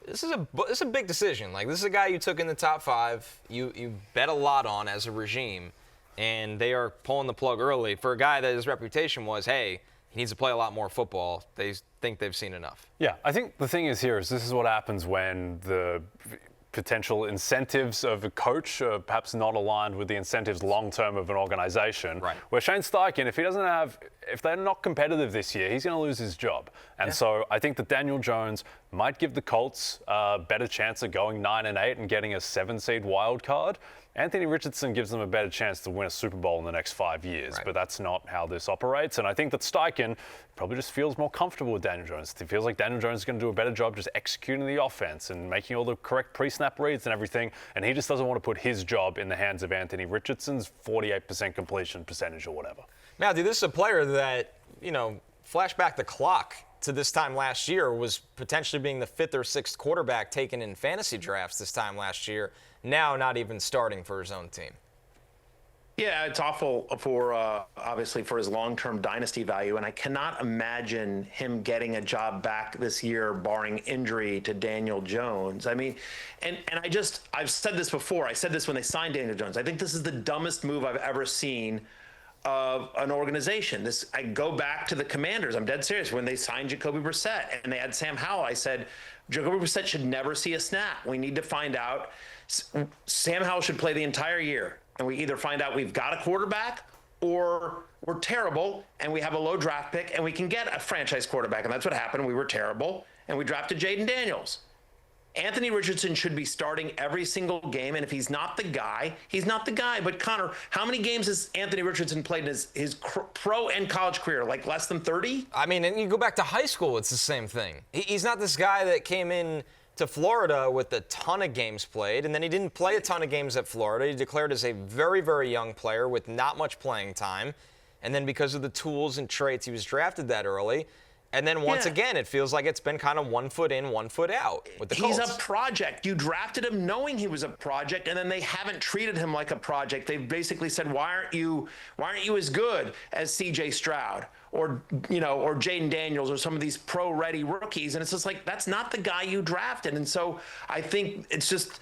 This is a big decision. Like, this is a guy you took in the top 5. You bet a lot on as a regime, and they are pulling the plug early for a guy that his reputation was, hey, he needs to play a lot more football. They think they've seen enough. Yeah, I think the thing is here is this is what happens when the potential incentives of a coach are perhaps not aligned with the incentives long-term of an organization. Right. Where Shane Steichen, if they're not competitive this year, he's going to lose his job. And so I think that Daniel Jones might give the Colts a better chance of going 9-8 and getting a 7-seed wild card. Anthony Richardson gives them a better chance to win a Super Bowl in the next 5 years, but that's not how this operates. And I think that Steichen probably just feels more comfortable with Daniel Jones. He feels like Daniel Jones is going to do a better job just executing the offense and making all the correct pre-snap reads and everything. And he just doesn't want to put his job in the hands of Anthony Richardson's 48% completion percentage or whatever. Now, dude, this is a player that, flashback the clock to this time last year, was potentially being the 5th or 6th quarterback taken in fantasy drafts this time last year. Now not even starting for his own team. Yeah, it's awful for, obviously, for his long-term dynasty value, and I cannot imagine him getting a job back this year, barring injury to Daniel Jones. I mean, and I've said this before. I said this when they signed Daniel Jones. I think this is the dumbest move I've ever seen of an organization. I go back to the Commanders. I'm dead serious. When they signed Jacoby Brissett and they had Sam Howell, I said, Jacoby Brissett should never see a snap. We need to find out. Sam Howell should play the entire year. And we either find out we've got a quarterback or we're terrible and we have a low draft pick and we can get a franchise quarterback. And that's what happened. We were terrible and we drafted Jaden Daniels. Anthony Richardson should be starting every single game, and if he's not the guy, he's not the guy. But Connor, how many games has Anthony Richardson played in his pro and college career? Like less than 30? I mean, and you go back to high school, it's the same thing. He's not this guy that came in to Florida with a ton of games played, and then he didn't play a ton of games at Florida. He declared as a very, very young player with not much playing time, and then because of the tools and traits, he was drafted that early. And then once again, it feels like it's been kind of 1 foot in, 1 foot out with the Colts. He's a project. You drafted him knowing he was a project, and then they haven't treated him like a project. They've basically said, why aren't you as good as CJ Stroud or Jaden Daniels or some of these pro-ready rookies? And it's just like, that's not the guy you drafted. And so I think it's just,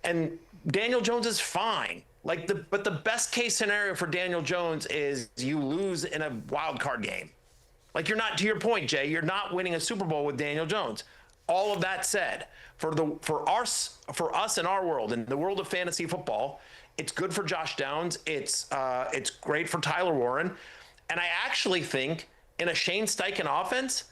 and Daniel Jones is fine. But the best case scenario for Daniel Jones is you lose in a wild card game. Like, you're not, to your point, Jay, you're not winning a Super Bowl with Daniel Jones. All of that said, for us in our world, in the world of fantasy football, it's good for Josh Downs. It's great for Tyler Warren. And I actually think in a Shane Steichen offense,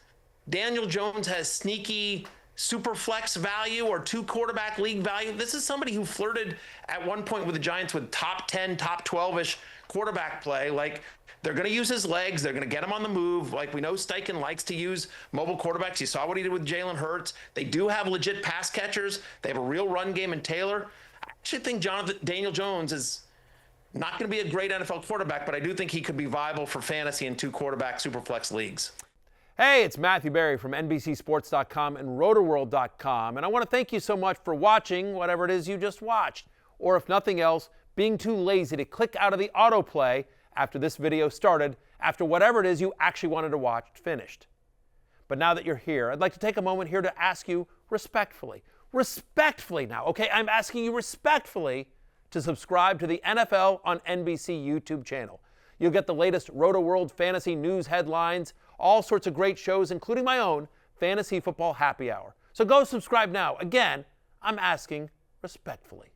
Daniel Jones has sneaky super flex value or 2 quarterback league value. This is somebody who flirted at one point with the Giants with top 10, top 12-ish quarterback play. Like, they're going to use his legs. They're going to get him on the move. Like, we know Steichen likes to use mobile quarterbacks. You saw what he did with Jalen Hurts. They do have legit pass catchers. They have a real run game in Taylor. I actually think Daniel Jones is not going to be a great NFL quarterback, but I do think he could be viable for fantasy in 2 quarterback superflex leagues. Hey, it's Matthew Berry from NBCSports.com and RotoWorld.com, and I want to thank you so much for watching whatever it is you just watched, or if nothing else, being too lazy to click out of the autoplay after this video started, after whatever it is you actually wanted to watch finished. But now that you're here, I'd like to take a moment here to ask you respectfully now, okay? I'm asking you respectfully to subscribe to the NFL on NBC YouTube channel. You'll get the latest RotoWorld fantasy news headlines, all sorts of great shows, including my own Fantasy Football Happy Hour. So go subscribe now. Again, I'm asking respectfully.